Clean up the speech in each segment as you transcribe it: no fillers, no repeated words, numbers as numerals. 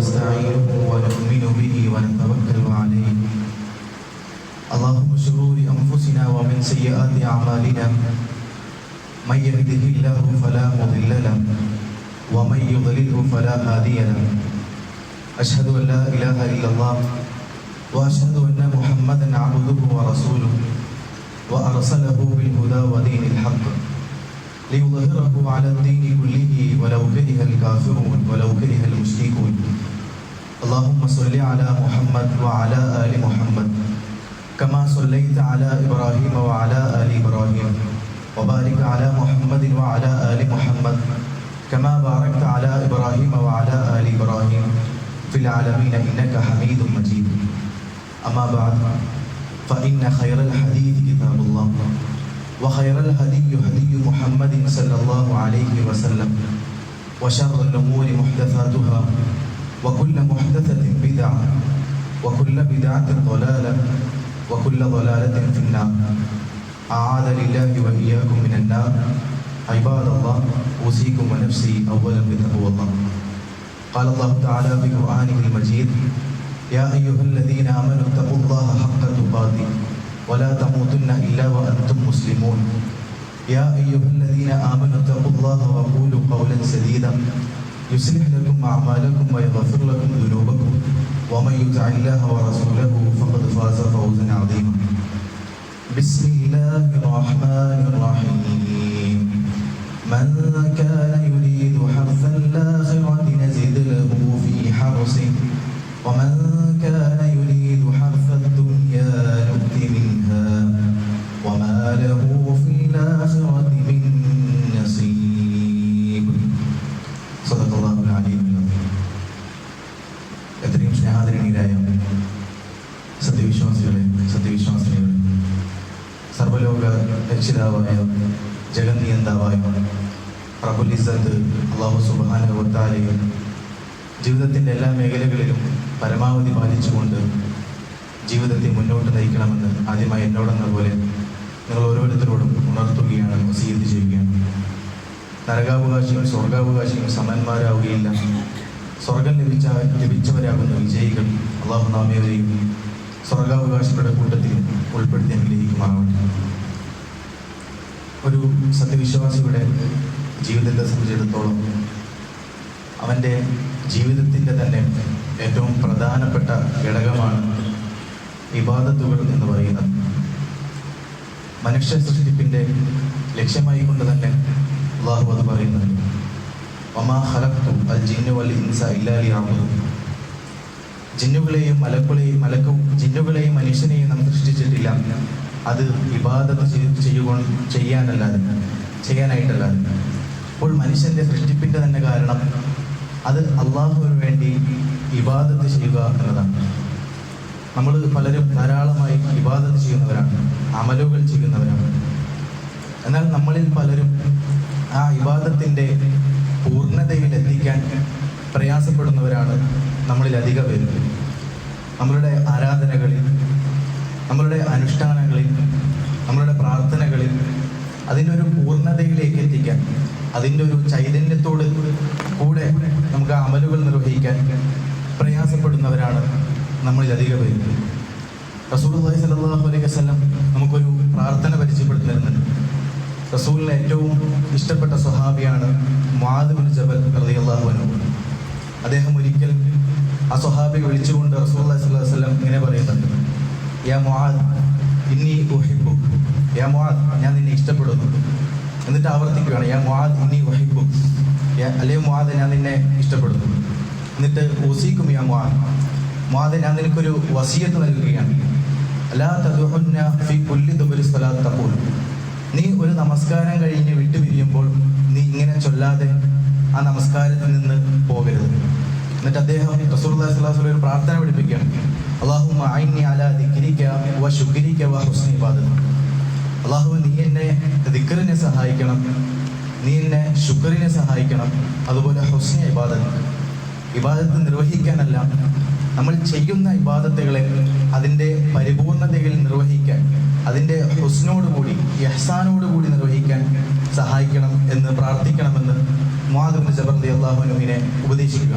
ونستعينه ونؤمن به ونتوكل عليه. اللهم شرور أنفسنا ومن سيئات أعمالنا من يهده الله فلا مضل له ومن يضلله فلا هادي له. أشهد أن لا إله إلا الله وأشهد أن محمدا عبده ورسوله وأرسله بالهدى ودين الحق ليظهره على الدين كله ولو كره الكافرون ولو كره المشركون. اللهم صل على محمد وعلى آل محمد كما صليت على إبراهيم وعلى آل إبراهيم وبارك على محمد وعلى آل محمد كما باركت على إبراهيم وعلى آل إبراهيم في العالمين إنك حميد مجيد. أما بعد فإن خير الحديث كتاب الله وخير الهدي هدي محمد صلى الله عليه وسلم وشر الأمور محدثاتها وكل محدثة بدعة وكل بدعة ضلالة وكل ضلالة في النار. أعاذني الله وإياكم من النار. عباد الله أوصيكم ونفسي أولا بتقوى الله. قال الله تعالى في قرآنه المجيد: يا أيها الذين آمنوا اتقوا الله حق تقاته ولا تموتن إلا وأنتم مسلمون. يا أيها الذين آمنوا اتقوا الله وقولوا قولا سديدا يصلح لكم أعمالكم ويغفر لكم ذنوبكم ومن يطع الله ورسوله فقد فاز فوزا عظيما. بسم الله الرحمن الرحيم. من كان يريد حرث الآخرة نزد له في حرثه ومن كان يريد حرث الدنيا نؤت منها وما له في الآخرة من نصيب. صدق الله العلي العظيم. എത്രയും സ്നേഹാദരണീയരായ സത്യവിശ്വാസിനികളെ, സർവലോക രക്ഷിതാവായ ജഗന്നിയന്താവായ റബ്ബുൽ ഇസ്സത്ത് അല്ലാഹു സുബ്ഹാനഹു വ തആലയെ ജീവിതത്തിൻ്റെ എല്ലാ മേഖലകളിലും പരമാവധി പാലിച്ചുകൊണ്ട് ജീവിതത്തെ മുന്നോട്ട് നയിക്കണമെന്ന് ആദ്യമായി എന്നോടെന്ന പോലെ നിങ്ങൾ ഓരോരുത്തരോടും ഉണർത്തുകയാണ്, വസീയത്ത് ചെയ്യുകയാണ്. നരകാവകാശിയും സ്വർഗാവകാശിയും സമന്മാരാവുകയില്ല. സ്വർഗം ലഭിച്ചവരാകുന്ന വിജയികൾ അല്ലാഹു നാമേവരെയും സ്വർഗാവകാശികളുടെ കൂട്ടത്തിൽ ഉൾപ്പെടുത്തി അനുഗ്രഹിക്കുമാറാവട്ടെ. ഒരു സത്യവിശ്വാസിയുടെ ജീവിതത്തെ സംബന്ധിച്ചിടത്തോളം അവൻ്റെ ജീവിതത്തിൻ്റെ തന്നെ ഏറ്റവും പ്രധാനപ്പെട്ട ഘടകമാണ് ഇബാദത്തുകൾ എന്ന് പറയുന്നത്. മനുഷ്യ സൃഷ്ടിപ്പിൻ്റെ ലക്ഷ്യമായി കൊണ്ട് തന്നെ അല്ലാഹു അത് പറയുന്നത്: വമാ ഖലഖ്തു അൽ ജിന്ന വൽ ഇൻസ ഇല്ലാ ലിയഅ്ബുദൂൻ. ജിന്നുകളെയും മനുഷ്യനെയും നാം സൃഷ്ടിച്ചിട്ടില്ല അത് ഇബാദത്ത് ചെയ്യാനായിട്ടല്ലാതെ. അപ്പോൾ മനുഷ്യൻ്റെ സൃഷ്ടിപ്പിൻ്റെ തന്നെ കാരണം അത് അള്ളാഹുവിന് വേണ്ടി ഇബാദത്ത് ചെയ്യുക എന്നതാണ്. നമ്മൾ പലരും ധാരാളമായി ഇബാദത്ത് ചെയ്യുന്നവരാണ്, അമലുകൾ ചെയ്യുന്നവരാണ്. എന്നാൽ നമ്മളിൽ പലരും ആ ഇബാദത്തിൻ്റെ പൂർണ്ണതയിൽ എത്തിക്കാൻ പ്രയാസപ്പെടുന്നവരാണ് നമ്മളിൽ അധിക പേരും. നമ്മളുടെ ആരാധനകളിൽ, നമ്മളുടെ അനുഷ്ഠാനങ്ങളിൽ, നമ്മളുടെ പ്രാർത്ഥനകളിൽ അതിൻ്റെ ഒരു പൂർണ്ണതയിലേക്ക് എത്തിക്കാൻ, അതിൻ്റെ ഒരു ചൈതന്യത്തോട് കൂടെ നമുക്ക് ആ അമലുകൾ നിർവഹിക്കാൻ പ്രയാസപ്പെടുന്നവരാണ് നമ്മളിൽ അധിക പേരും. റസൂലുള്ളാഹി സ്വല്ലല്ലാഹു അലൈഹി വസല്ലം നമുക്കൊരു പ്രാർത്ഥന പരിചയപ്പെടുത്തുന്നുണ്ട്. റസൂലിന് ഏറ്റവും ഇഷ്ടപ്പെട്ട സ്വഹാബിയാണ് മുആദ് ബിൻ ജബൽ റളിയല്ലാഹു അൻഹു. അദ്ദേഹം ഒരിക്കൽ ആ സ്വഹാബിയെ വിളിച്ചുകൊണ്ട് റസൂലുള്ളാഹി സ്വല്ലല്ലാഹു അലൈഹി വസല്ലം ഇങ്ങനെ പറയുന്നുണ്ട്: യാ മുആദ് ഇന്നി ഉഹിബ്ബുക. യാ മുആദ്, ഞാൻ നിന്നെ ഇഷ്ടപ്പെടുന്നു. എന്നിട്ട് ആവർത്തിക്കുകയാണ്: യാ മുആദ് ഇന്നി ഉഹിബ്ബുക. അല്ലേ മുആദ്, ഞാൻ നിന്നെ ഇഷ്ടപ്പെടുന്നു. എന്നിട്ട് ഊസീക്കും യാ മുആദ്, മുആദ് ഞാൻ നിനക്കൊരു വസിയത്ത് നൽകുകയാണ്. അലാ തദ്ഉന്ന ഫീ കുല്ലി ദുബരി സ്വലാത്ത് തഖൂൽ. നീ ഒരു നമസ്കാരം കഴിഞ്ഞ് വിട്ടുപിരിയുമ്പോൾ നീ ഇങ്ങനെ ചൊല്ലാതെ ആ നമസ്കാരത്തിൽ നിന്ന് പോകരുത്. എന്നിട്ട് അദ്ദേഹം റസൂലുള്ളാഹി സ്വല്ലല്ലാഹു അലൈഹി വസല്ലം ഒരു പ്രാർത്ഥന പഠിപ്പിക്കുകയാണ്: അല്ലാഹുമ്മ അഇന്നി അലാ ദിക്രിക വ ശുക്രിക വ ഹുസ്നി ഇബാദതി. അല്ലാഹുവേ, നീ എന്നെ ദിക്റിനെ സഹായിക്കണം, നീ എന്നെ ശുക്രിനെ സഹായിക്കണം, അതുപോലെ ഹുസ്നി ഇബാദത്ത് നിർവഹിക്കാനല്ല, നമ്മൾ ചെയ്യുന്ന ഇബാദത്തുകളെ അതിൻ്റെ പരിപൂർണതയിൽ നിർവഹിക്കാൻ, അതിൻ്റെ ഹുസ്നോടുകൂടി ഇഹ്സാനോടുകൂടി നിർവഹിക്കാൻ സഹായിക്കണം എന്ന് പ്രാർത്ഥിക്കണമെന്ന് മുആദ് ഇബ്നു ജബൽ റളിയല്ലാഹു അൻഹുവിനെ ഉപദേശിക്കുക.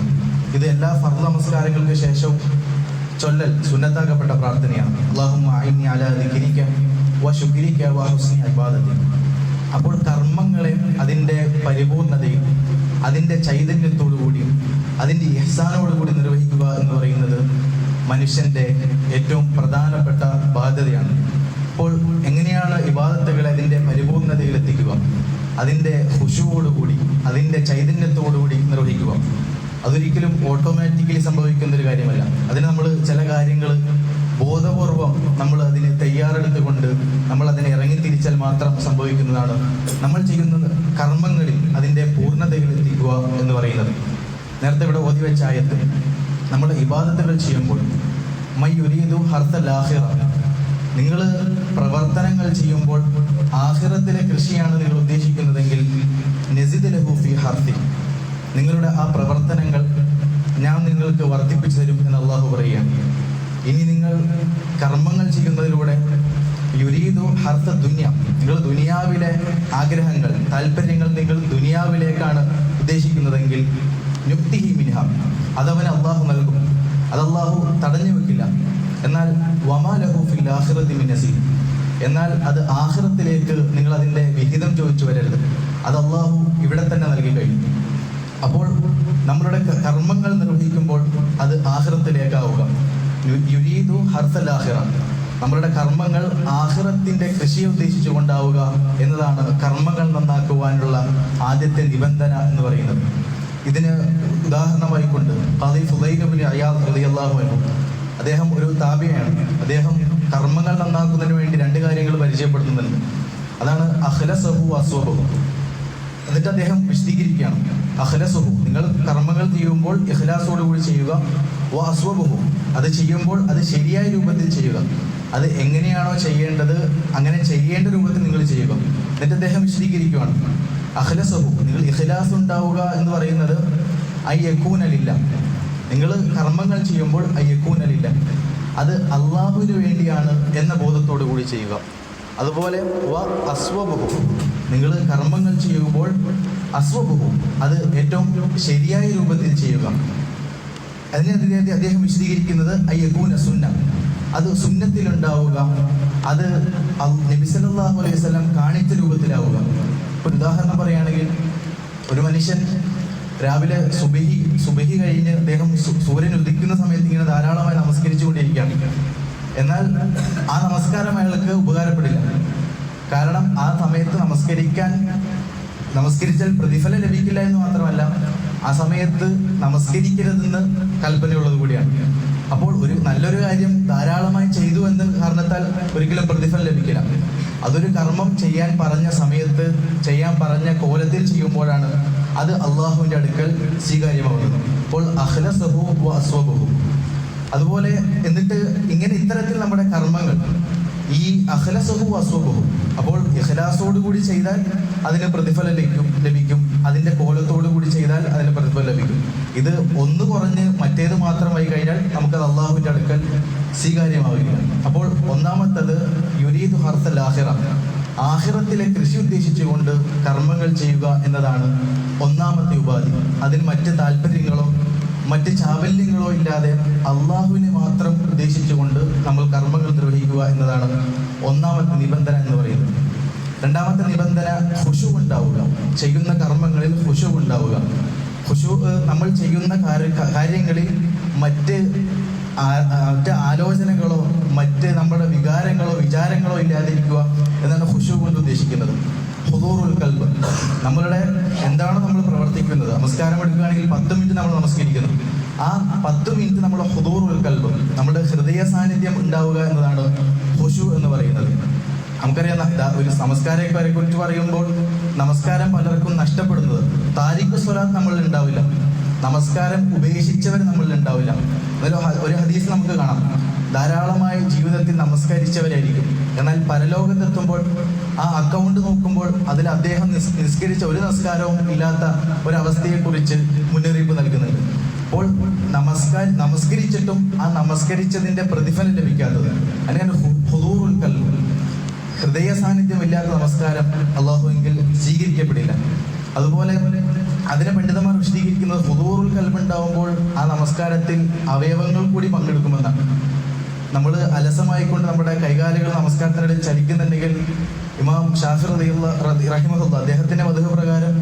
ഇത് എല്ലാ ഫർള് നമസ്കാരങ്ങൾക്ക് ശേഷവും ചൊല്ലൽ സുന്നത്താക്കപ്പെട്ട പ്രാർത്ഥനയാണ്. അല്ലാഹുമ്മ അഇന്നി അലാ ദിക്രിക വശുക്രിക വഹുസ്നി ഇബാദതിക. അപ്പോൾ കർമ്മങ്ങളെ അതിൻ്റെ പരിപൂർണതയിൽ, അതിൻ്റെ ചൈതന്യത്തോടുകൂടിയും അതിൻ്റെ ഇഹ്സാനോടുകൂടി നിർവഹിക്കുക എന്ന് പറയുന്നത് മനുഷ്യൻ്റെ ഏറ്റവും പ്രധാനപ്പെട്ട ബാധ്യതയാണ്. അപ്പോൾ എങ്ങനെയാണ് ഇബാദത്തുകളെ അതിൻ്റെ പരിപൂർണതയിൽ എത്തിക്കുക? അതിൻ്റെ ഖുശൂഅോടുകൂടി, അതിൻ്റെ ചൈതന്യത്തോടുകൂടി നിർവഹിക്കുക. അതൊരിക്കലും ഓട്ടോമാറ്റിക്കലി സംഭവിക്കുന്നൊരു കാര്യമല്ല. അതിന് നമ്മൾ ചില കാര്യങ്ങൾ ബോധപൂർവം നമ്മൾ അതിന് തയ്യാറെടുത്തുകൊണ്ട് നമ്മൾ അതിനെ ഇറങ്ങിത്തിരിച്ചാൽ മാത്രം സംഭവിക്കുന്നതാണ് നമ്മൾ ചെയ്യുന്ന കർമ്മങ്ങളിൽ അതിൻ്റെ പൂർണ്ണതയിൽ എത്തിക്കുക എന്ന് പറയുന്നത്. നേരത്തെ ഇവിടെ ഓതി വെച്ച ആയത്ത്, നമ്മൾ ഇബാദത്തുകൾ ചെയ്യുമ്പോൾ മൈ യുരീദു ഹർസൽ ആഖിറ, നിങ്ങൾ പ്രവർത്തനങ്ങൾ ചെയ്യുമ്പോൾ ആഖിറത്തിലെ കൃഷിയാണ് നിങ്ങൾ ഉദ്ദേശിക്കുന്നതെങ്കിൽ നസിദ് ലഹു ഫീ ഹർസി, നിങ്ങളുടെ ആ പ്രവർത്തനങ്ങൾ ഞാൻ നിങ്ങൾക്ക് വർദ്ധിപ്പിച്ചു തരും എന്ന് അള്ളാഹു പറയുകയാണ്. ഇനി നിങ്ങൾ കർമ്മങ്ങൾ ചെയ്യുന്നതിലൂടെ യുരീദു ഹർസ ദുനിയ, നിങ്ങൾ ദുനിയാവിലെ ആഗ്രഹങ്ങൾ, താല്പര്യങ്ങൾ നിങ്ങൾ ദുനിയാവിലേക്കാണ് ഉദ്ദേശിക്കുന്നതെങ്കിൽ നുക്തിഹി മിൻഹ, അതവന് അള്ളാഹു നൽകും, അത് അള്ളാഹു തടഞ്ഞു വെക്കില്ല. എന്നാൽ വമാ ലഹു ഫിൽ ആഖിറതി മിൻ നസീബ്, എന്നാൽ അത് ആഖിറത്തിലേക്ക് നിങ്ങൾ അതിൻ്റെ വിഹിതം ചോദിച്ചു വരരുത്, അത് അള്ളാഹു ഇവിടെ തന്നെ നൽകി കഴിഞ്ഞു. അപ്പോൾ നമ്മളുടെ കർമ്മങ്ങൾ നിർവഹിക്കുമ്പോൾ അത് ആഖിറത്തിലേക്കാവുക. യുരീദു ഹർസൽ ആഖിറ, നമ്മളുടെ കർമ്മങ്ങൾ ആഖിറത്തിന്റെ കൃഷിയെ ഉദ്ദേശിച്ചു കൊണ്ടാവുക എന്നതാണ് കർമ്മങ്ങൾ നന്നാക്കുവാനുള്ള ആദ്യത്തെ നിബന്ധന എന്ന് പറയുന്നത്. ഇതിന് ഉദാഹരണമായിക്കൊണ്ട് ഖാദി ഫുദൈൽ ഇബ്നു അയാദ് റളിയല്ലാഹു അൻഹു, അദ്ദേഹം ഒരു താബിയാണ്. അദ്ദേഹം കർമ്മങ്ങൾ നന്നാക്കുന്നതിന് വേണ്ടി രണ്ട് കാര്യങ്ങൾ പരിചയപ്പെടുത്തുന്നുണ്ട്. അതാണ് അഖ്ലസഹു വഅസ്വബഹു. എന്നിട്ട് അദ്ദേഹം വിശദീകരിക്കുകയാണ്. അഖ്ലസുഹു, നിങ്ങൾ കർമ്മങ്ങൾ ചെയ്യുമ്പോൾ ഇഖ്ലാസോടുകൂടി ചെയ്യുക. വഅസ്വബഹു, അത് ചെയ്യുമ്പോൾ അത് ശരിയായ രൂപത്തിൽ ചെയ്യുക. അത് എങ്ങനെയാണോ ചെയ്യേണ്ടത് അങ്ങനെ ചെയ്യേണ്ട രൂപത്തിൽ നിങ്ങൾ ചെയ്യുക. എന്നിട്ട് അദ്ദേഹം വിശദീകരിക്കുകയാണ്. അഖ്ലസുഹു, നിങ്ങൾ ഇഖ്ലാസ് ഉണ്ടാവുക എന്ന് പറയുന്നത് അയ്യക്കൂന ലില്ലാ, നിങ്ങൾ കർമ്മങ്ങൾ ചെയ്യുമ്പോൾ അയ്യക്കൂന ലില്ലാ, അത് അള്ളാഹുവിന് വേണ്ടിയാണ് എന്ന ബോധത്തോടു കൂടി ചെയ്യുക. അതുപോലെ വ അസ്വബഹു, നിങ്ങൾ കർമ്മങ്ങൾ ചെയ്യുമ്പോൾ അസ്വബഹു, അത് ഏറ്റവും ശരിയായ രൂപത്തിൽ ചെയ്യുക. അതിനെതിരെ അദ്ദേഹം വിശദീകരിക്കുന്നത് അയ്യകൂന സുന്ന, അത് സുന്നത്തിലുണ്ടാവുക, അത് നബി സല്ലല്ലാഹു അലൈഹി വസല്ലം കാണിച്ച രൂപത്തിലാവുക. ഒരു ഉദാഹരണം പറയുകയാണെങ്കിൽ, ഒരു മനുഷ്യൻ രാവിലെ സുബഹി കഴിഞ്ഞ് അദ്ദേഹം സൂര്യൻ ഉദിക്കുന്ന സമയത്ത് ഇങ്ങനെ ധാരാളമായി നമസ്കരിച്ചു കൊണ്ടിരിക്കുകയാണ്. എന്നാൽ ആ നമസ്കാരം അയാൾക്ക് ഉപകാരപ്പെടില്ല. കാരണം ആ സമയത്ത് നമസ്കരിച്ചാൽ പ്രതിഫലം ലഭിക്കില്ല എന്ന് മാത്രമല്ല, ആ സമയത്ത് നമസ്കരിക്കരുതെന്ന് കൽപ്പനയുള്ളത് കൂടിയാണ്. അപ്പോൾ ഒരു നല്ലൊരു കാര്യം ധാരാളമായി ചെയ്തു എന്ന കാരണത്താൽ ഒരിക്കലും പ്രതിഫലം ലഭിക്കില്ല. അതൊരു കർമ്മം ചെയ്യാൻ പറഞ്ഞ സമയത്ത്, ചെയ്യാൻ പറഞ്ഞ കോലത്തിൽ ചെയ്യുമ്പോഴാണ് അത് അള്ളാഹുവിൻ്റെ അടുക്കൽ സ്വീകാര്യമാകുന്നത്. അപ്പോൾ അഖ്ലസഹു വഅസ്വബഹു. അതുപോലെ എന്നിട്ട് ഇങ്ങനെ ഇത്തരത്തിൽ നമ്മുടെ കർമ്മങ്ങൾ ഈ അഖ്ലസഹു വഅസ്വബഹു, അപ്പോൾ ഇഖ്ലാസോടുകൂടി ചെയ്താൽ അതിന് പ്രതിഫലം ലഭിക്കും, അതിൻ്റെ കോലത്തോടു കൂടി ചെയ്താൽ അതിന് പ്രതിഫലം ലഭിക്കും. ഇത് ഒന്ന് കുറഞ്ഞ് മറ്റേത് മാത്രമായി കഴിഞ്ഞാൽ നമുക്കത് അള്ളാഹുവിൻ്റെ അടുക്കൽ സ്വീകാര്യമാവില്ല. അപ്പോൾ ഒന്നാമത്തത് യുരീദു ഹർസൽ ആഖിറ, ആഖിറത്തിലെ കൃഷി ഉദ്ദേശിച്ചുകൊണ്ട് കർമ്മങ്ങൾ ചെയ്യുക എന്നതാണ് ഒന്നാമത്തെ ഉപാധി. അതിന് മറ്റ് താല്പര്യങ്ങളോ മറ്റ് ചാബല്യങ്ങളോ ഇല്ലാതെ അള്ളാഹുവിനെ മാത്രം ഉദ്ദേശിച്ചുകൊണ്ട് നമ്മൾ കർമ്മങ്ങൾ നിർവഹിക്കുക എന്നതാണ് ഒന്നാമത്തെ നിബന്ധന എന്ന് പറയുന്നത്. രണ്ടാമത്തെ നിബന്ധന ഖുശൂ ഉണ്ടാവുക, ചെയ്യുന്ന കർമ്മങ്ങളിൽ ഖുശൂ ഉണ്ടാവുക. ഖുശൂ നമ്മൾ ചെയ്യുന്ന കാര്യങ്ങളിൽ മറ്റ് ആലോചനകളോ മറ്റ് നമ്മുടെ വിചാരങ്ങളോ ഇല്ലാതിരിക്കുക എന്നാണ് ഖുശൂ കൊണ്ട് ഉദ്ദേശിക്കുന്നത്. ഹുദൂറുൽ ഖൽബ്, നമ്മളുടെ എന്താണ് നമ്മൾ പ്രവർത്തിക്കുന്നത്. നമസ്കാരം എടുക്കുകയാണെങ്കിൽ 10 മിനിറ്റ് നമ്മൾ നമസ്കരിക്കുന്നു. ആ 10 മിനിറ്റ് നമ്മുടെ ഹുദൂറുൽ ഖൽബ്, നമ്മുടെ ഹൃദയ സാന്നിധ്യം ഉണ്ടാവുക എന്നതാണ് ഖുശൂ എന്ന് പറയുന്നത്. നമുക്കറിയാം, ഒരു നമസ്കാരക്കാരെ കുറിച്ച് പറയുമ്പോൾ നമസ്കാരം പലർക്കും നഷ്ടപ്പെടുന്നത്, താരിഖ് സ്വലാത്ത് നമ്മളിൽ ഉണ്ടാവില്ല, നമസ്കാരം ഉപേക്ഷിച്ചവർ നമ്മളിൽ ഉണ്ടാവില്ല. ഒരു ഹദീസ് നമുക്ക് കാണാം, ധാരാളമായി ജീവിതത്തിൽ നമസ്കരിച്ചവരായിരിക്കും, എന്നാൽ പരലോകത്തെത്തുമ്പോൾ ആ അക്കൗണ്ട് നോക്കുമ്പോൾ അതിൽ അദ്ദേഹം നിസ്കരിച്ച ഒരു നമസ്കാരവും ഇല്ലാത്ത ഒരവസ്ഥയെക്കുറിച്ച് മുന്നറിയിപ്പ് നൽകുന്നുണ്ട്. അപ്പോൾ നമസ്കരിച്ചിട്ടും ആ നമസ്കരിച്ചതിന്റെ പ്രതിഫലം ലഭിക്കാത്തത്, അല്ലെങ്കിൽ ഹുദൂറുൽ ഖൽബ്, ഹൃദയ സാന്നിധ്യം ഇല്ലാത്ത നമസ്കാരം അള്ളാഹുവിൽ സ്വീകരിക്കപ്പെടില്ല. അതുപോലെ അതിനെ പണ്ഡിതന്മാർ വിശദീകരിക്കുന്നത് ഹുദൂറുൽ ഖൽബ് ഉണ്ടാവുമ്പോൾ ആ നമസ്കാരത്തിൽ അവയവങ്ങൾ കൂടി പങ്കെടുക്കുമെന്നാണ്. നമ്മൾ അലസമായിക്കൊണ്ട് നമ്മുടെ കൈകാലുകൾ നമസ്കാരത്തിനിടയിൽ ചലിക്കുന്നുണ്ടെങ്കിൽ ഇമാം ഷാഫി റഹിമഹുല്ലാ അദ്ദേഹത്തിന്റെ മദ്ഹബ് പ്രകാരം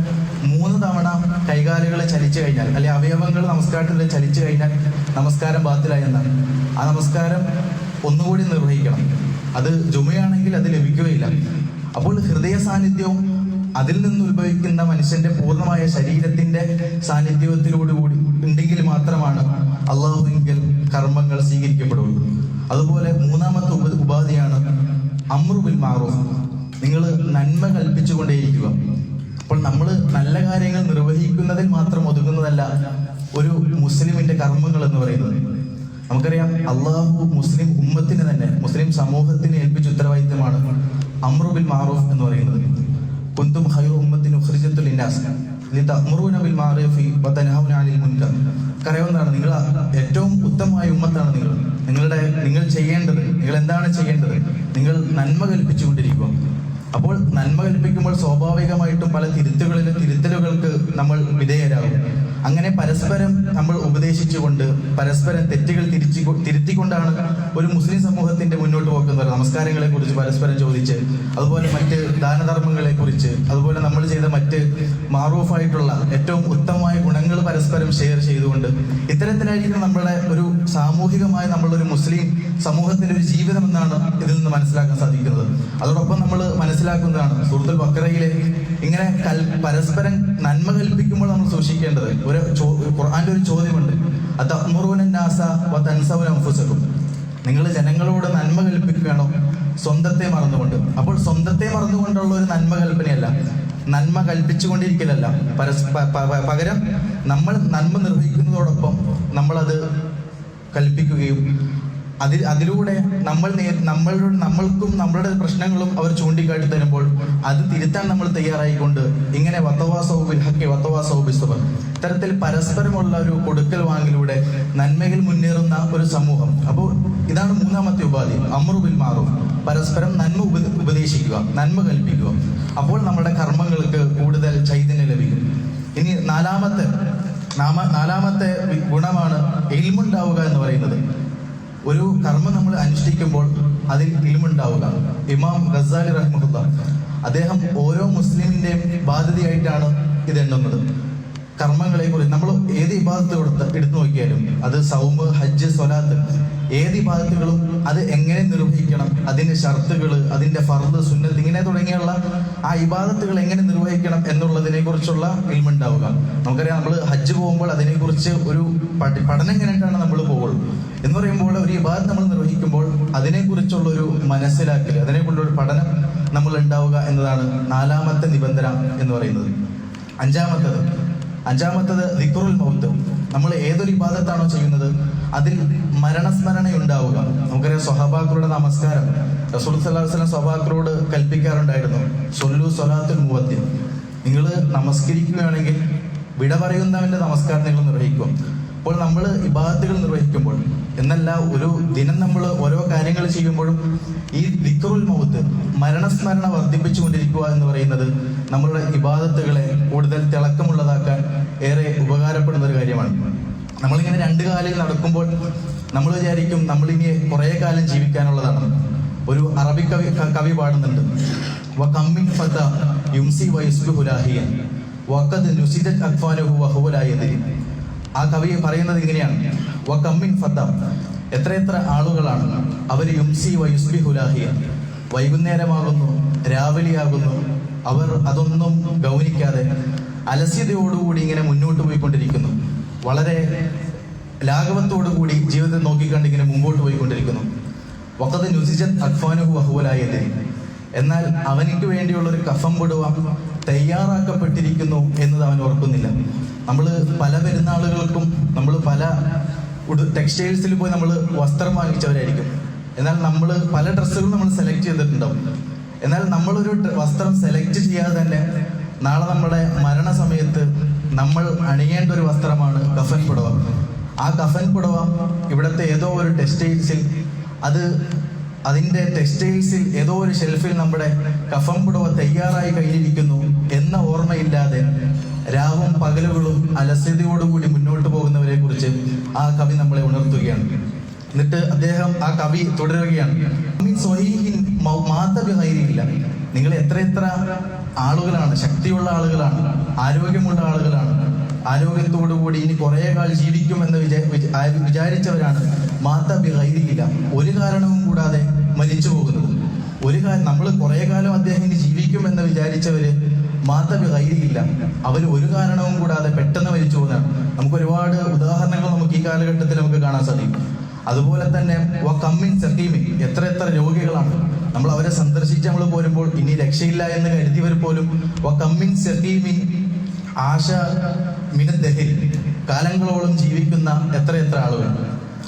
3 തവണ കൈകാലുകൾ ചലിച്ചു കഴിഞ്ഞാൽ, അല്ലെങ്കിൽ അവയവങ്ങൾ നമസ്കാരത്തിനിടയിൽ ചലിച്ചു കഴിഞ്ഞാൽ നമസ്കാരം ബാത്തിലായി എന്നാണ്. ആ നമസ്കാരം ഒന്നുകൂടി നിർവഹിക്കണം. അത് ജുമയാണെങ്കിൽ അത് ലഭിക്കുകയില്ല. അപ്പോൾ ഹൃദയ സാന്നിധ്യവും അതിൽ നിന്ന് ഉത്ഭവിക്കുന്ന മനുഷ്യന്റെ പൂർണ്ണമായ ശരീരത്തിന്റെ സാന്നിധ്യത്തിലൂടെ കൂടി ഉണ്ടെങ്കിൽ മാത്രമാണ് അള്ളാഹുവിങ്കൽ കർമ്മങ്ങൾ സ്വീകരിക്കപ്പെടുള്ളൂ. അതുപോലെ 3ാമത്തെ ഉപാധിയാണ് അംറു ബിൽ മഅറൂഫ്. നിങ്ങൾ നന്മ കൽപ്പിച്ചുകൊണ്ടേയിരിക്കുക. അപ്പോൾ നമ്മൾ നല്ല കാര്യങ്ങൾ നിർവഹിക്കുന്നതിൽ മാത്രം ഒതുങ്ങുന്നതല്ല ഒരു മുസ്ലിമിന്റെ കർമ്മങ്ങൾ എന്ന് പറയുന്നത്. നമുക്കറിയാം, അള്ളാഹു മുസ്ലിം ഉമ്മത്തിന് തന്നെ, മുസ്ലിം സമൂഹത്തിന് ഏൽപ്പിച്ച ഉത്തരവാദിത്തമാണ് അംറു ബിൽ മഅറൂഫ് എന്ന് പറയുന്നത്. കുന്തും ഖൈറു ഉമ്മത്തിൻ ഉഖ്രിജത് ലിന്നാസ് ലിതഅ്മുറൂന ബിൽ മഅറൂഫി വതൻഹൗന അനിൽ മുൻകർ. അറിയാവുന്നതാണ്, നിങ്ങൾ ഏറ്റവും ഉത്തമമായ ഉമ്മത്താണ്. നിങ്ങൾ ചെയ്യേണ്ടത്, നിങ്ങൾ എന്താണ് ചെയ്യേണ്ടത്? നിങ്ങൾ നന്മ കൽപ്പിച്ചുകൊണ്ടിരിക്കുക. അപ്പോൾ നന്മ കൽപ്പിക്കുമ്പോൾ സ്വാഭാവികമായിട്ടും പല തിരുത്തലുകൾക്ക് നമ്മൾ വിധേയരാകും. അങ്ങനെ പരസ്പരം നമ്മൾ ഉപദേശിച്ചുകൊണ്ട് പരസ്പരം തെറ്റുകൾ തിരുത്തിക്കൊണ്ടാണ് ഒരു മുസ്ലിം സമൂഹത്തിന്റെ മുന്നോട്ട് പോക്കുന്നത്. നമസ്കാരങ്ങളെ കുറിച്ച് പരസ്പരം ചോദിച്ച്, അതുപോലെ മറ്റ് ദാനധർമ്മങ്ങളെ കുറിച്ച്, അതുപോലെ നമ്മൾ ചെയ്ത മറ്റ് മാറൂഫായിട്ടുള്ള ഏറ്റവും ഉത്തമമായ ഗുണങ്ങൾ പരസ്പരം ഷെയർ ചെയ്തുകൊണ്ട് ഇത്തരത്തിലായിരിക്കും നമ്മുടെ ഒരു സാമൂഹികമായ നമ്മളൊരു മുസ്ലിം സമൂഹത്തിന്റെ ഒരു ജീവിതം എന്നാണ് ഇതിൽ നിന്ന് മനസ്സിലാക്കാൻ സാധിക്കുന്നത്. അതോടൊപ്പം നമ്മൾ മനസ്സിലാക്കുന്നതാണ് സൂറത്തുൽ ബഖറയിലെ ഇങ്ങനെ പരസ്പരം നന്മ കൽപ്പിക്കുമ്പോൾ നമ്മൾ സൂക്ഷിക്കേണ്ടത്. ഖുർആന്റെ ഒരു ചോദ്യമുണ്ട്, അതഅ്മുറൂന നാസ വതൻസൗന അൻഫുസകും. നിങ്ങൾ ജനങ്ങളോട് നന്മ കൽപ്പിക്കുകയാണോ സ്വന്തത്തെ മറന്നുകൊണ്ട്? അപ്പോൾ സ്വന്തത്തെ മറന്നുകൊണ്ടുള്ള ഒരു നന്മ കൽപ്പനയല്ല, നന്മ കൽപ്പിച്ചുകൊണ്ടിരിക്കലല്ല. പകരം നമ്മൾ നന്മ നിർവഹിക്കുന്നതോടൊപ്പം നമ്മളത് കൽപ്പിക്കുകയും അതിലൂടെ നമ്മൾക്കും നമ്മളുടെ പ്രശ്നങ്ങളും അവർ ചൂണ്ടിക്കാട്ടി തരുമ്പോൾ അത് തിരുത്താൻ നമ്മൾ തയ്യാറായിക്കൊണ്ട് ഇങ്ങനെ വതവാസൗ ബിൽ ഹഖ് വതവാസൗ ബിസ്സബ്ർ, ഇത്തരത്തിൽ പരസ്പരമുള്ള ഒരു കൊടുക്കൽ വാങ്ങിലൂടെ നന്മയിൽ മുന്നേറുന്ന ഒരു സമൂഹം. അപ്പോൾ ഇതാണ് 3ാമത്തെ ഉപാധി, അംറു ബിൽ മഅറൂഫ്. പരസ്പരം നന്മ ഉപദേശിക്കുക, നന്മ കൽപ്പിക്കുക. അപ്പോൾ നമ്മുടെ കർമ്മങ്ങൾക്ക് കൂടുതൽ ചൈതന്യം ലഭിക്കും. ഇനി നാലാമത്തെ ഗുണമാണ് ഇൽമുണ്ടാവുക എന്ന് പറയുന്നത്. ഒരു കർമ്മം നമ്മൾ അനുഷ്ഠിക്കുമ്പോൾ അതിൽ ഇൽമുണ്ടാവുക. ഇമാം ഗസാലി റഹ്മത്തുള്ളാ അദ്ദേഹം ഓരോ മുസ്ലിമിന്റെയും ബാധ്യതയായിട്ടാണ് ഇത് എണ്ണുന്നത്. കർമ്മങ്ങളെ കുറിച്ച് നമ്മൾ ഏത് ഇബാദത്ത് എടുത്തു നോക്കിയാലും, അത് സൗമ്, ഹജ്ജ്, സ്വലാത്ത്, ഏത് ഇബാദത്തുകളും അത് എങ്ങനെ നിർവഹിക്കണം, അതിന്റെ ഷർത്തുകൾ, അതിന്റെ ഫർദ്, സുന്നത്ത്, ഇങ്ങനെ തുടങ്ങിയുള്ള ആ ഇബാദത്തുകൾ എങ്ങനെ നിർവഹിക്കണം എന്നുള്ളതിനെ കുറിച്ചുള്ള ഇൽമുണ്ടാവുക. നമുക്കറിയാം, നമ്മൾ ഹജ്ജ് പോകുമ്പോൾ അതിനെക്കുറിച്ച് ഒരു പഠനം എങ്ങനെയായിട്ടാണ് നമ്മൾ പോകുള്ളൂ എന്ന് പറയുമ്പോൾ, ഒരു ഇബാദത്ത് നമ്മൾ നിർവഹിക്കുമ്പോൾ അതിനെക്കുറിച്ചുള്ള ഒരു മനസ്സിലാക്കൽ, അതിനെക്കുറിച്ചുള്ള ഒരു പഠനം നമ്മൾ ഉണ്ടാവുക എന്നതാണ് 4ാമത്തെ നിബന്ധന എന്ന് പറയുന്നത്. അഞ്ചാമത്തത് ദിക്റുൽ മൗത്ത്. നമ്മൾ ഏതൊരു ഇബാദത്താണോ ചെയ്യുന്നത് അതിൽ മരണസ്മരണ ഉണ്ടാവുക. നമുക്കറിയാം, സ്വഹാബാക്കളുടെ നമസ്കാരം റസൂൽ സല്ലല്ലാഹു അലൈഹി വസല്ലം സ്വഹാബാക്കളോട് കൽപ്പിക്കാറുണ്ടായിരുന്നു, സ്വല്ലു സ്വലാത്തുൽ മുവദ്ദിൻ. നിങ്ങൾ നമസ്കരിക്കുകയാണെങ്കിൽ വിട പറയുന്നവന്റെ നമസ്കാരം നിങ്ങൾ നിർവഹിക്കുക. അപ്പോൾ നമ്മൾ ഇബാദത്തുകൾ നിർവഹിക്കുമ്പോൾ എന്നല്ല, ഒരു ദിനം നമ്മൾ ഓരോ കാര്യങ്ങൾ ചെയ്യുമ്പോഴും ഈ ദിക്റുൽ മൗത്ത്, മരണസ്മരണ വർദ്ധിപ്പിച്ചുകൊണ്ടിരിക്കുക എന്ന് പറയുന്നത് നമ്മളുടെ ഇബാദത്തുകളെ കൂടുതൽ തിളക്കമുള്ളതാക്കാൻ ഏറെ ഉപകാരപ്പെടുന്ന ഒരു കാര്യമാണ്. നമ്മളിങ്ങനെ 2 കാലിൽ നടക്കുമ്പോൾ നമ്മൾ വിചാരിക്കും നമ്മളിനി കുറേ കാലം ജീവിക്കാനുള്ളതാണ്. ഒരു അറബി കവി പാടുന്നുണ്ട്, വകമ്മിൻ ഫത യുംസി വയസ്ബിഹു ലാഹിയൻ വഖദ് നുസിദത് അക്ഫാനുഹു വഹുവ ലാ യദ്രി. ആ കവി പറയുന്നത് ഇങ്ങനെയാണ്, വകമ്മിൻ ഫത, എത്രയെത്ര ആളുകളാണ് അവർ യുംസി വയുസ്ബിഹു ലാഹിയൻ, വൈകുന്നേരമാകുന്നു, രാവിലെയാകുന്നു, അവർ അതൊന്നും ഗൗനിക്കാതെ അലസ്യതയോടുകൂടി ഇങ്ങനെ മുന്നോട്ട് പോയിക്കൊണ്ടിരിക്കുന്നു. വളരെ ലാഘവത്തോടുകൂടി ജീവിതത്തെ നോക്കിക്കണ്ട് ഇങ്ങനെ മുമ്പോട്ട് പോയിക്കൊണ്ടിരിക്കുന്നു. വഖദ് നുസിജത് അക്ഫാനുഹു വഹുവ ലാ യദ്രി. എന്നാൽ അവനിക്ക് വേണ്ടിയുള്ള ഒരു കഫം വിടുവ തയ്യാറാക്കപ്പെട്ടിരിക്കുന്നു എന്നത് അവൻ ഓർക്കുന്നില്ല. നമ്മൾ പല പെരുന്നാളുകൾക്കും നമ്മൾ പല ടെക്സ്റ്റൈൽസിൽ പോയി നമ്മൾ വസ്ത്രം വാങ്ങിച്ചവരായിരിക്കും. എന്നാൽ നമ്മൾ പല ഡ്രസ്സുകളും നമ്മൾ സെലക്ട് ചെയ്തിട്ടുണ്ടാവും. എന്നാൽ നമ്മളൊരു വസ്ത്രം സെലക്ട് ചെയ്യാതെ തന്നെ നാളെ നമ്മുടെ മരണസമയത്ത് നമ്മൾ അണിയേണ്ട ഒരു വസ്ത്രമാണ് കഫൻ പുടവ. ആ കഫൻ പുടവ ഇവിടുത്തെ ഏതോ ഒരു ടെക്സ്റ്റൈൽസിൽ, അതിൻ്റെ ടെക്സ്റ്റൈൽസിൽ ഏതോ ഒരു ഷെൽഫിൽ നമ്മുടെ കഫൻ പുടവ തയ്യാറായി കഴിഞ്ഞിരിക്കുന്നു എന്ന ഓർമ്മയില്ലാതെ രാവും പകലുകളും അലസ്യതയോടുകൂടി മുന്നോട്ട് പോകുന്നവരെ കുറിച്ച് ആ കവി നമ്മളെ ഉണർത്തുകയാണ്. എന്നിട്ട് അദ്ദേഹം ആ കവി തുടരുകയാണ്, നിങ്ങൾ എത്ര ആളുകളാണ്, ശക്തിയുള്ള ആളുകളാണ്, ആരോഗ്യമുള്ള ആളുകളാണ്, ആരോഗ്യത്തോടുകൂടി ഇനി കുറെ കാലം ജീവിക്കുമെന്ന് വിചാരിച്ചവരാണ് മാതബിഹൈരിയില്ല, ഒരു കാരണവും കൂടാതെ മരിച്ചു പോകുന്നത്. നമ്മൾ കുറെ കാലം അദ്ദേഹം ഇനി ജീവിക്കുമെന്ന് വിചാരിച്ചവര് മാതബിഹൈരിയില്ല, അവർ ഒരു കാരണവും കൂടാതെ പെട്ടെന്ന് മരിച്ചു പോകുന്നതാണ്. നമുക്ക് ഒരുപാട് ഉദാഹരണങ്ങൾ നമുക്ക് ഈ കാലഘട്ടത്തിൽ നമുക്ക് കാണാൻ സാധിക്കും. അതുപോലെ തന്നെ കമ്മിൻ സഖീമി, എത്ര രോഗികളാണ്, നമ്മൾ അവരെ സന്ദർശിച്ച് നമ്മൾ പോരുമ്പോൾ ഇനി രക്ഷയില്ല എന്ന് കരുതിയവർ പോലും കമ്മിൻ സഖീമി ആശ മിനദ്ദഹിൽ, കാലങ്ങളോളം ജീവിക്കുന്ന എത്ര ആളുകൾ.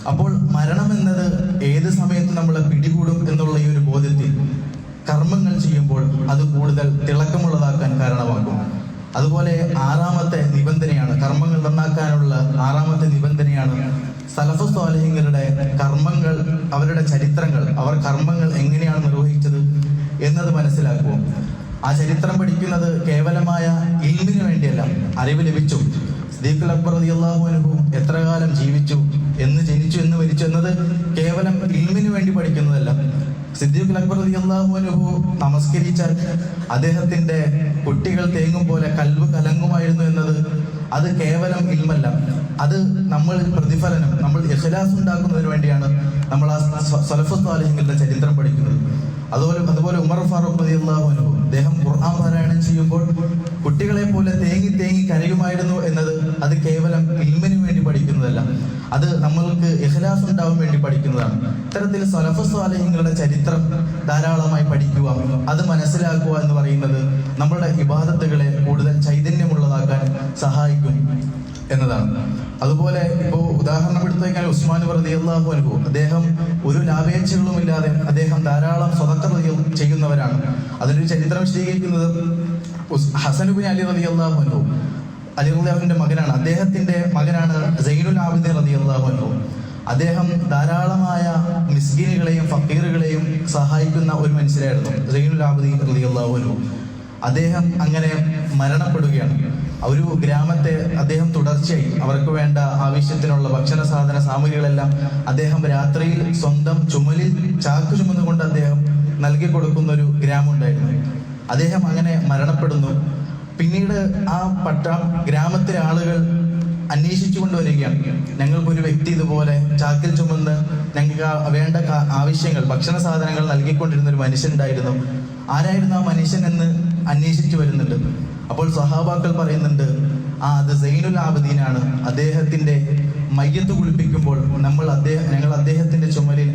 അപ്പോൾ മരണം എന്നത് ഏത് സമയത്തും നമ്മളെ പിടികൂടും എന്നുള്ള ഈ ഒരു ബോധ്യത്തിൽ കർമ്മങ്ങൾ ചെയ്യുമ്പോൾ അത് കൂടുതൽ തിളക്കമുള്ളതാക്കാൻ കാരണമാക്കും. അതുപോലെ ആറാമത്തെ നിബന്ധനയാണ്, കർമ്മങ്ങൾ നന്നാക്കാനുള്ള ആറാമത്തെ നിബന്ധനയാണ് സലഫ് സ്വാലിഹീങ്ങളുടെ കർമ്മങ്ങൾ, അവരുടെ ചരിത്രങ്ങൾ, അവർ കർമ്മങ്ങൾ എങ്ങനെയാണ് നിർവഹിച്ചത് എന്നത് മനസ്സിലാക്കുക. ആ ചരിത്രം പഠിക്കുന്നത് കേവലമായ ഇൽമിന് വേണ്ടിയല്ല, അറിവ് ലഭിച്ചു. സിദ്ദീഖുൽ അക്ബർ റളിയല്ലാഹു അൻഹു എത്ര കാലം ജീവിച്ചു, എന്ന് ജനിച്ചു, എന്ന് മരിച്ചു എന്നത് കേവലം ഇൽമിന് വേണ്ടി പഠിക്കുന്നതല്ല. സിദ്ദീഖുൽ അക്ബർ റളിയല്ലാഹു അൻഹു നമസ്കരിച്ചാൽ അദ്ദേഹത്തിന്റെ കുട്ടികൾ തേങ്ങും പോലെ കൽബ് കലങ്ങുമായിരുന്നു എന്നത് അത് കേവലം ഇൽമല്ല, അത് നമ്മൾ പ്രതിഫലനം, നമ്മൾ ഇഖ്ലാസ് ഉണ്ടാക്കുന്നതിന് വേണ്ടിയാണ് നമ്മൾ ആ സലഫ് സ്വാലിഹീങ്ങളുടെ ചരിത്രം പഠിക്കുന്നത്. അതുപോലെ ഉമർ ഫാറൂഖ് റളിയല്ലാഹു അൻഹു അദ്ദേഹം ഖുർആൻ പാരായണം ചെയ്യുമ്പോൾ കുട്ടികളെ പോലെ തേങ്ങി കരയുമായിരുന്നു എന്നത് അത് കേവലം ഇൽമിന് വേണ്ടി പഠിക്കുന്നതല്ല, അത് നമ്മൾക്ക് ഇഖ്ലാസ് ഉണ്ടാവാൻ വേണ്ടി പഠിക്കുന്നതാണ്. ഇത്തരത്തിൽ സലഫ് സ്വാലിഹീങ്ങളുടെ ചരിത്രം ധാരാളമായി പഠിക്കുക, അത് മനസ്സിലാക്കുക എന്ന് പറയുന്നത് നമ്മുടെ ഇബാദത്തുകളെ കൂടുതൽ ചൈതന്യമുള്ളതാക്കാൻ സഹായിക്കും എന്നതാണ്. അതുപോലെ ഇപ്പോൾ ഉദാഹരണം എടുത്തു കഴിഞ്ഞാൽ ഉസ്മാൻ റളിയല്ലാഹു അൻഹു, അദ്ദേഹം ഒരു ലാഭേച്ഛകളുമില്ലാതെ അദ്ദേഹം ധാരാളം സ്വതക്ക ചെയ്യുന്നവരാണ്. അതിനൊരു ചരിത്രം വിശദീകരിക്കുന്നത് ഹസൻ ഇബ്നു അലി റളിയല്ലാഹു അൻഹു, അലി റളിയല്ലാഹുവിന്റെ മകനാണ്, അദ്ദേഹത്തിന്റെ മകനാണ് സൈനുൽ ആബിദീൻ റളിയല്ലാഹു അൻഹു. അദ്ദേഹം ധാരാളമായ മിസ്കീനുകളെയും ഫക്കീറുകളെയും സഹായിക്കുന്ന ഒരു മനുഷ്യരായിരുന്നു സൈനുൽ ആബിദീൻ റളിയല്ലാഹു അൻഹു. അദ്ദേഹം അങ്ങനെ മരണപ്പെടുകയാണ്. ഒരു ഗ്രാമത്തെ അദ്ദേഹം തുടർച്ചയായി അവർക്ക് വേണ്ട ആവശ്യത്തിനുള്ള ഭക്ഷണ സാധന സാമഗ്രികളെല്ലാം അദ്ദേഹം രാത്രിയിൽ സ്വന്തം ചുമലിൽ ചാക്ക് ചുമന്നുകൊണ്ട് അദ്ദേഹം നൽകി കൊടുക്കുന്ന ഒരു ഗ്രാമം ഉണ്ടായിരുന്നു. അദ്ദേഹം അങ്ങനെ മരണപ്പെടുന്നു. പിന്നീട് ആ ഗ്രാമത്തിലെ ആളുകൾ അന്വേഷിച്ചു കൊണ്ടുവരികയാണ്, ഞങ്ങൾക്കൊരു വ്യക്തി ഇതുപോലെ ചാക്കിൽ ചുമന്ന് ഞങ്ങൾക്ക് വേണ്ട ആവശ്യങ്ങൾ, ഭക്ഷണ സാധനങ്ങൾ നൽകിക്കൊണ്ടിരുന്ന ഒരു മനുഷ്യനുണ്ടായിരുന്നു. ആരായിരുന്നു ആ മനുഷ്യൻ എന്ന് അന്വേഷിച്ചു വരുന്നുണ്ട്. അപ്പോൾ സഹാബാക്കൾ പറയുന്നുണ്ട്, അത് സൈനുൽ ആബിദീനാണ്. അദ്ദേഹത്തിന്റെ മയ്യത്ത് കുളിപ്പിക്കുമ്പോൾ ഞങ്ങൾ അദ്ദേഹത്തിന്റെ ചുമലിൽ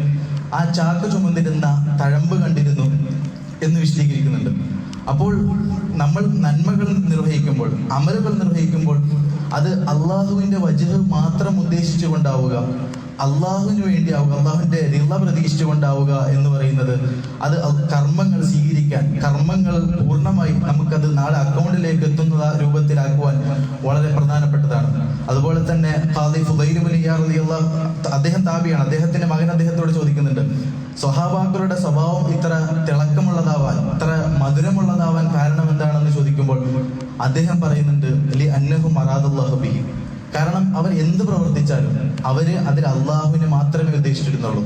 ആ ചാക്ക് ചുമന്നിരുന്ന തഴമ്പ് കണ്ടിരുന്നു എന്ന് വിശദീകരിക്കുന്നുണ്ട്. അപ്പോൾ നമ്മൾ നന്മകൾ നിർവഹിക്കുമ്പോൾ, അമലുകൾ നിർവഹിക്കുമ്പോൾ അത് അള്ളാഹുവിന്റെ വജ്ഹ് മാത്രം ഉദ്ദേശിച്ചുകൊണ്ടാവുക, അള്ളാഹുവിന് വേണ്ടിയാവുക, അള്ളാഹുവിന്റെ റിള പ്രതീക്ഷിച്ചുകൊണ്ടാവുക എന്ന് പറയുന്നത് അത് കർമ്മങ്ങൾ സ്വീകരിക്കാൻ, കർമ്മങ്ങൾ പൂർണ്ണമായി നമുക്കത് നാളെ അക്കൗണ്ടിലേക്ക് എത്തുന്ന രൂപത്തിലാക്കുവാൻ വളരെ പ്രധാനപ്പെട്ടതാണ്. അതുപോലെ തന്നെ ഖാദി ഫുദൈൽ ഇബ്നു ഇയാദ് റളിയല്ലാഹു, അദ്ദേഹം താബിയാണ്, അദ്ദേഹത്തിന്റെ മകൻ അദ്ദേഹത്തോട് ചോദിക്കുന്നുണ്ട്, സ്വഹാബാക്കളുടെ സ്വഭാവം ഇത്ര തിളക്കമുള്ളതാവാൻ, ഇത്ര മധുരമുള്ളതാവാൻ കാരണം എന്താണെന്ന് ചോദിക്കുമ്പോൾ അദ്ദേഹം പറയുന്നുണ്ട്, ലി അന്നഹു മറാദല്ലാഹു ബിഹി, കാരണം അവർ എന്ത് പ്രവർത്തിച്ചാലും അവര് അതിൽ അള്ളാഹുവിനെ മാത്രമേ ഉദ്ദേശിച്ചിരുന്നുള്ളൂ.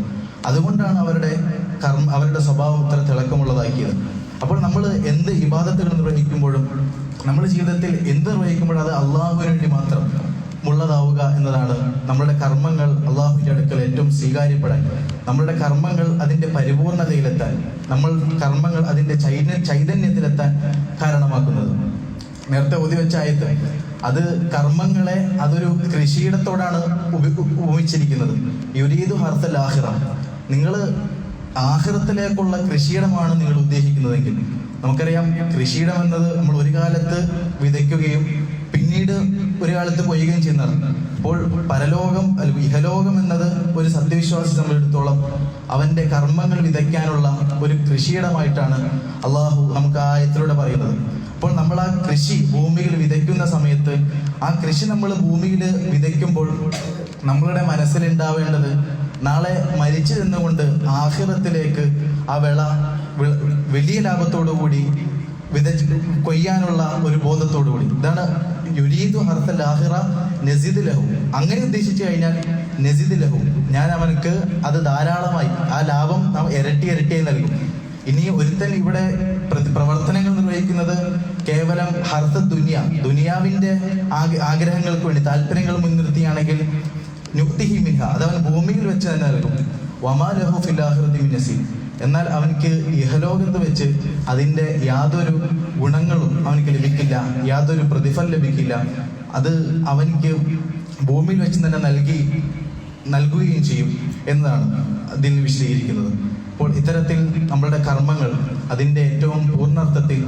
അതുകൊണ്ടാണ് അവരുടെ സ്വഭാവം ഇത്ര തിളക്കമുള്ളതാക്കിയത്. അപ്പോൾ നമ്മൾ എന്ത് ഇബാദത്തുകൾ നിർവഹിക്കുമ്പോഴും, നമ്മുടെ ജീവിതത്തിൽ എന്ത് നിർവഹിക്കുമ്പോഴും അത് അള്ളാഹുവിന് വേണ്ടി മാത്രം ഉള്ളതാവുക എന്നതാണ് നമ്മുടെ കർമ്മങ്ങൾ അള്ളാഹുവിന്റെ അടുക്കൽ ഏറ്റവും സ്വീകാര്യപ്പെടാൻ, നമ്മളുടെ കർമ്മങ്ങൾ അതിന്റെ പരിപൂർണതയിലെത്താൻ, കർമ്മങ്ങൾ അതിന്റെ ചൈതന്യത്തിലെത്താൻ കാരണമാക്കുന്നത്. നേരത്തെ ഓതി വെച്ച ആയത്ത്, അത് കർമ്മങ്ങളെ അതൊരു കൃഷിയിടത്തോടാണ് ഉപമിച്ചിരിക്കുന്നത്. യുരീദു ഹർത്തൽ ആഖിറ, നിങ്ങൾ ആഖിറത്തിലേക്കുള്ള കൃഷിയിടമാണ് നിങ്ങൾ ഉദ്ദേശിക്കുന്നതെങ്കിൽ, നമുക്കറിയാം കൃഷിയിടം എന്നത് നമ്മൾ ഒരു കാലത്ത് വിതയ്ക്കുകയും പിന്നീട് ഒരു കാലത്ത് കൊയ്യുകയും ചെയ്യുന്നതാണ്. അപ്പോൾ പരലോകം ഇഹലോകം എന്നത് ഒരു സത്യവിശ്വാസി സംബന്ധിച്ചിടത്തോളം അവന്റെ കർമ്മങ്ങൾ വിതയ്ക്കാനുള്ള ഒരു കൃഷിയിടമായിട്ടാണ് അള്ളാഹു നമുക്ക് ആ ആയത്തിലൂടെ പറയുന്നത്. അപ്പോൾ നമ്മൾ ആ കൃഷി ഭൂമിയിൽ വിതയ്ക്കുന്ന സമയത്ത്, ആ കൃഷി നമ്മൾ ഭൂമിയിൽ വിതയ്ക്കുമ്പോൾ നമ്മളുടെ മനസ്സിലുണ്ടാവേണ്ടത് നാളെ മരിച്ചു നിന്നുകൊണ്ട് ആഖിറത്തിലേക്ക് ആ വിള വലിയ ലാഭത്തോടു കൂടി കൊയ്യാനുള്ള ഒരു ബോധത്തോടു കൂടി. ഇതാണ് യുരീദു ഹർസൽ ആഖിറ നസിദ് ലഹു. അങ്ങനെ ഉദ്ദേശിച്ചു കഴിഞ്ഞാൽ നസിദ് ലഹു, ഞാൻ അവനക്ക് അത് ധാരാളമായി, ആ ലാഭം ഇരട്ടിയായി നൽകും. ഇനി ഒരുത്തൻ ഇവിടെ പ്രവർത്തനങ്ങൾ നിർവഹിക്കുന്നത് കേവലം ഹർസ ദുനിയാവിന്റെ ആഗ്രഹങ്ങൾക്ക് വേണ്ടി, താല്പര്യങ്ങൾ മുൻനിർത്തിയാണെങ്കിൽ നുക്തിഹി മിൻഹ, അത് അവൻ ഭൂമിയിൽ വെച്ച് തന്നെ നൽകും. വമാ ലഹു ഫിൽ ആഖിറതി മിൻ നസീബ്, എന്നാൽ അവനക്ക് ഇഹലോകത്ത് വെച്ച് അതിൻ്റെ യാതൊരു ഗുണങ്ങളും അവനക്ക് ലഭിക്കില്ല, യാതൊരു പ്രതിഫലം ലഭിക്കില്ല. അത് അവനക്ക് ഭൂമിയിൽ വെച്ച് തന്നെ നൽകുകയും ചെയ്യും എന്നതാണ് അതിൽ വിശദീകരിക്കുന്നത്. അപ്പോൾ ഇത്തരത്തിൽ നമ്മളുടെ കർമ്മങ്ങൾ അതിൻ്റെ ഏറ്റവും പൂർണ്ണാർത്ഥത്തിൽ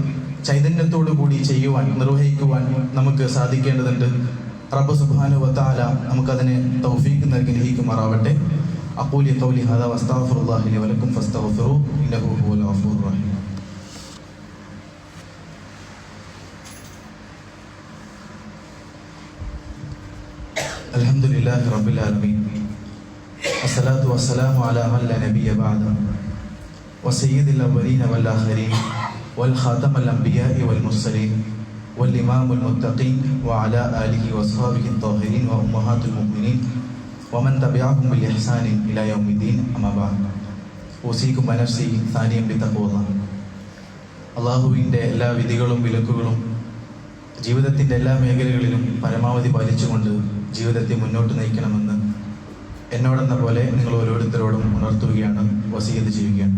ചൈതന്യത്തോടു കൂടി ചെയ്യുവാൻ, നിർവഹിക്കുവാൻ നമുക്ക് സാധിക്കേണ്ടതുണ്ട്. റബ്ബ് സുബ്ഹാനഹു വ തആല നമുക്കതിന് തൗഫീഖ് നൽകി അനുഗ്രഹിക്കുമാറാവട്ടെ. അഖൂലു ഖൗലി ഹാദാ വസ്തഗ്ഫിറുല്ലാഹ ലി വലക്കും ഫസ്തഗ്ഫിറൂ ഇന്നഹു ഹുവൽ ഗഫൂറുർ റഹീം. അൽഹംദുലില്ലാഹി റബ്ബിൽ ആലമീൻ വസ്സലാത്തു വസ്സലാമു അലാ മൻ ലാ നബിയ്യ ബഅദഹു വസയ്യിദിൽ അവ്വലീന വൽ ആഖിരീൻ വൽ ഖാതമൽ അംബിയാഇ വൽ മുർസലീൻ വൽ ഇമാമുൽ മുത്തഖീൻ വഅലാ ആലിഹി വസ്ഹാബിഹി ത്വാഹിരീൻ വ ഉമ്മഹാത്തുൽ മുഅ്മിനീൻ വമൻ തബിഅഹും ബിൽ ഇഹ്സാനി ഇലാ യൗമിദ്ദീൻ. അമ്മാ ബഅദ്. ഊസീകും വനഫ്സി സാനിയം ബിത്തഖ്വല്ലാഹ്. അല്ലാഹുവിൻ്റെ എല്ലാ വിധികളും വിലക്കുകളും ജീവിതത്തിൻ്റെ എല്ലാ മേഖലകളിലും പരമാവധി പാലിച്ചുകൊണ്ട് ജീവിതത്തെ മുന്നോട്ട് നയിക്കണമെന്ന് എന്നോടെന്ന പോലെ നിങ്ങൾ ഓരോരുത്തരോടും ഉണർത്തുകയാണ്, വസിയത്ത് ചെയ്യുകയാണ്.